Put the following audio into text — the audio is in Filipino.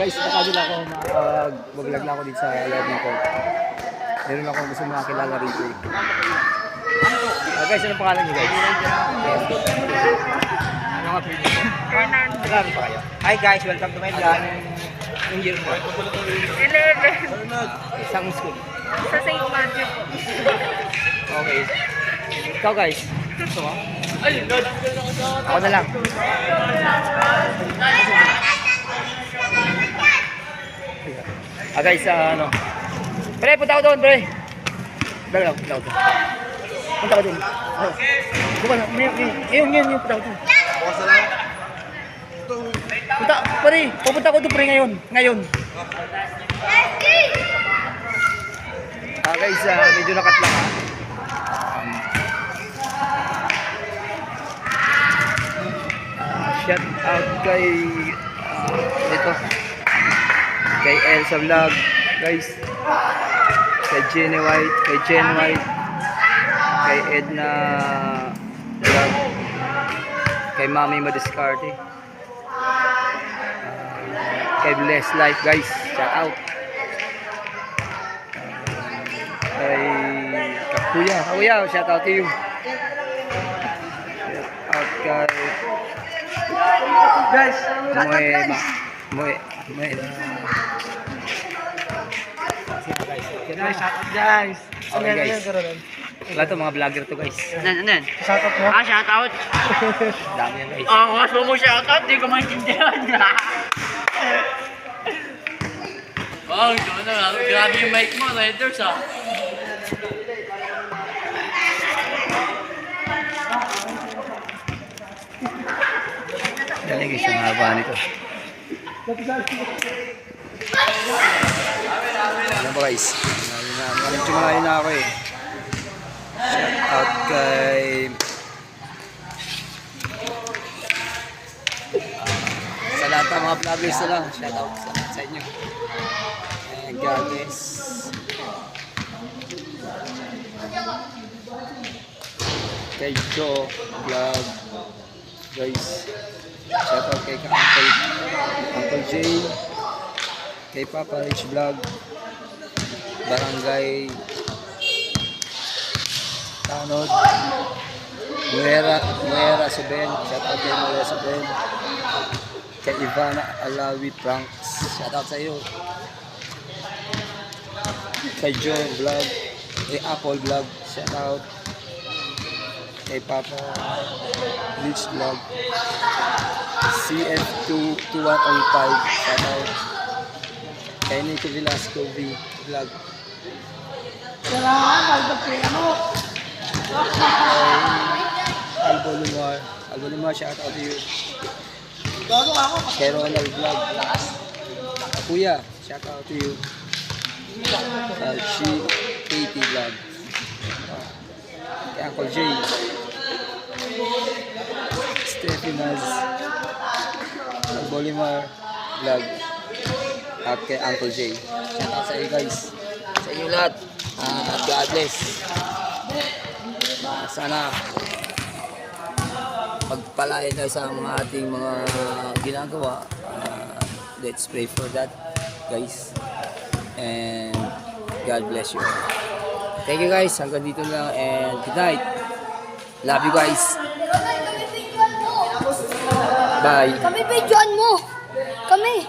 Guys, nakagila ako mag-vlog lang ako dito sa loob ng court. Meron ako gusto makakilala rito eh. Guys, anong pangalan niyo guys? Ano nga pwede? Ronald. Nagkaroon pa kayo? Hi guys, welcome to my vlog. Yung year po? 11. Isang school. Sa St. Matthew po. Okay. Ikaw guys? Gusto mo? Ako na lang. Guys, ano? Pre, punta ko doon, pre. Punta ko doon. Punta ko doon. Ngayon, punta ko doon. Punta, pre. Pupunta ko doon, pre, ngayon. Guys, medyo nakat lang, ha. Shout out kay ito kay Elsa Vlog guys, kay Jenny White, kay Jen White, kay Edna Vlog, kay Mami Madiskarte, kay Bless Life guys, shout out, kay Kuya, shout out to you, shout out kay guys, guys. Okay guys. Wala to, mga vlogger to guys. Ano? Shoutout mo? Shoutout. Dami yan guys. Mas mo shoutout, di ko maintindihan. Grabe yung mic mo, riders ah. Yan guys, yung haba nito. Ano ba guys? Malayo na ako eh. Shout out kay sa lahat ng mga vloggers na lang. Shout out sa inyo. And God bless. Kay Joe Vlog guys. Shout out kay Uncle Jay, kay Papa Rich Vlog, Barangay Tanod, Muera Suben, shout out kay Muera Suben, kay Ivana Alawi Pranks, shout out sa iyo, kay Joe Vlog, kay Apple Vlog, shout out, kay Papa Rich Vlog, CF2105, shout out, kay Nico Velasco Vlog, kay Albo Lumar, shout out to you, kay Ronald Vlog, Kuya, shout out to you, She Katie Vlog, kay Uncle Jay, Stephinas, Bolimar Vlog, at kay Uncle Jay. Shout out sa iyo guys, sa inyo lahat. God bless. Sana pagpalain tayo sa mga ating mga ginagawa. Let's pray for that guys, and God bless you. Thank you guys, hanggang dito lang, and good night. Love you guys. Bye. Kami videoan mo. Kami.